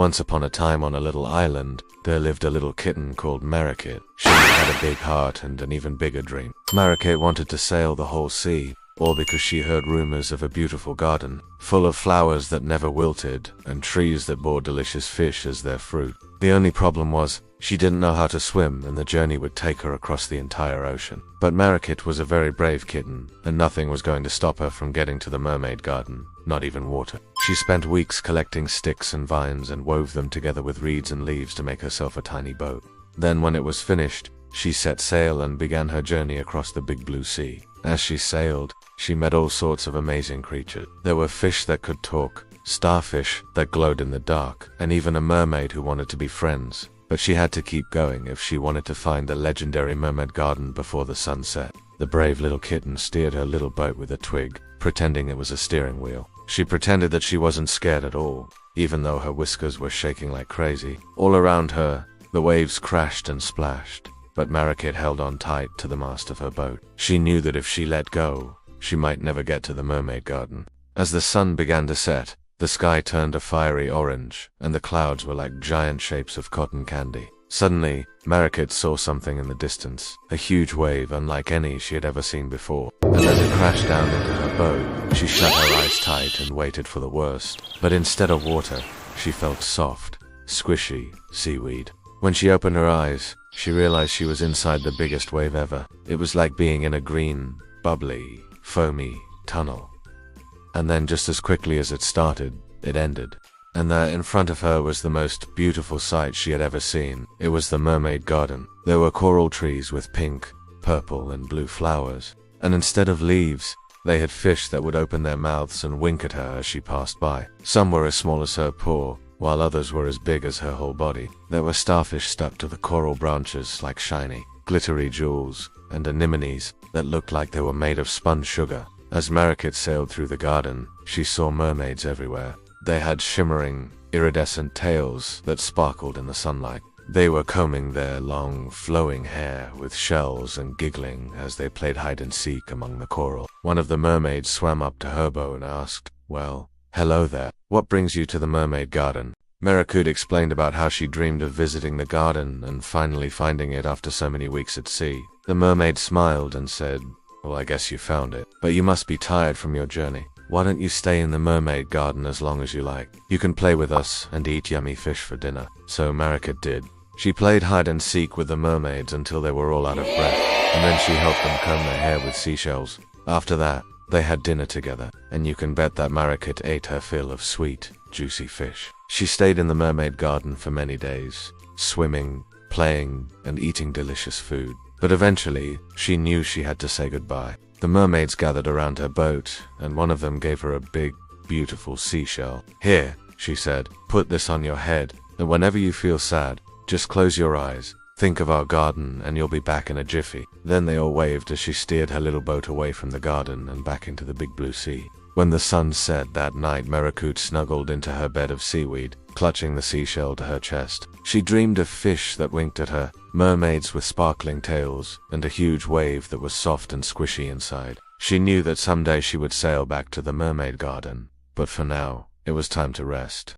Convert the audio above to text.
Once upon a time on a little island, there lived a little kitten called Marikit. She had a big heart and an even bigger dream. Marikit wanted to sail the whole sea, all because she heard rumors of a beautiful garden, full of flowers that never wilted and trees that bore delicious fish as their fruit. The only problem was, she didn't know how to swim and the journey would take her across the entire ocean. But Marikit was a very brave kitten, and nothing was going to stop her from getting to the Mermaid Garden, not even water. She spent weeks collecting sticks and vines and wove them together with reeds and leaves to make herself a tiny boat. Then when it was finished, she set sail and began her journey across the big blue sea. As she sailed, she met all sorts of amazing creatures. There were fish that could talk, starfish that glowed in the dark, and even a mermaid who wanted to be friends. But she had to keep going if she wanted to find the legendary Mermaid Garden before the sun set. The brave little kitten steered her little boat with a twig, pretending it was a steering wheel. She pretended that she wasn't scared at all, even though her whiskers were shaking like crazy. All around her, the waves crashed and splashed, but Marikit held on tight to the mast of her boat. She knew that if she let go, she might never get to the Mermaid Garden. As the sun began to set, the sky turned a fiery orange, and the clouds were like giant shapes of cotton candy. Suddenly, Marikit saw something in the distance, a huge wave unlike any she had ever seen before. And as it crashed down into her boat, she shut her eyes tight and waited for the worst. But instead of water, she felt soft, squishy seaweed. When she opened her eyes, she realized she was inside the biggest wave ever. It was like being in a green, bubbly, foamy tunnel. And then just as quickly as it started, it ended. And there in front of her was the most beautiful sight she had ever seen. It was the Mermaid Garden. There were coral trees with pink, purple, and blue flowers. And instead of leaves, they had fish that would open their mouths and wink at her as she passed by. Some were as small as her paw, while others were as big as her whole body. There were starfish stuck to the coral branches like shiny, glittery jewels, and anemones that looked like they were made of spun sugar. As Marikit sailed through the garden, she saw mermaids everywhere. They had shimmering, iridescent tails that sparkled in the sunlight. They were combing their long, flowing hair with shells and giggling as they played hide-and-seek among the coral. One of the mermaids swam up to her boat and asked, "Well, hello there. What brings you to the Mermaid Garden?" Marikit explained about how she dreamed of visiting the garden and finally finding it after so many weeks at sea. The mermaid smiled and said, "Well, I guess you found it. But you must be tired from your journey. Why don't you stay in the Mermaid Garden as long as you like? You can play with us and eat yummy fish for dinner." So Marikit did. She played hide-and-seek with the mermaids until they were all out of breath, and then she helped them comb their hair with seashells. After that, they had dinner together, and you can bet that Marikit ate her fill of sweet, juicy fish. She stayed in the Mermaid Garden for many days, swimming, playing, and eating delicious food. But eventually, she knew she had to say goodbye. The mermaids gathered around her boat, and one of them gave her a big, beautiful seashell. "Here," she said, "put this on your head, and whenever you feel sad, just close your eyes, think of our garden, and you'll be back in a jiffy." Then they all waved as she steered her little boat away from the garden and back into the big blue sea. When the sun set that night, Marikit snuggled into her bed of seaweed, clutching the seashell to her chest. She dreamed of fish that winked at her, mermaids with sparkling tails, and a huge wave that was soft and squishy inside. She knew that someday she would sail back to the Mermaid Garden, but for now, it was time to rest.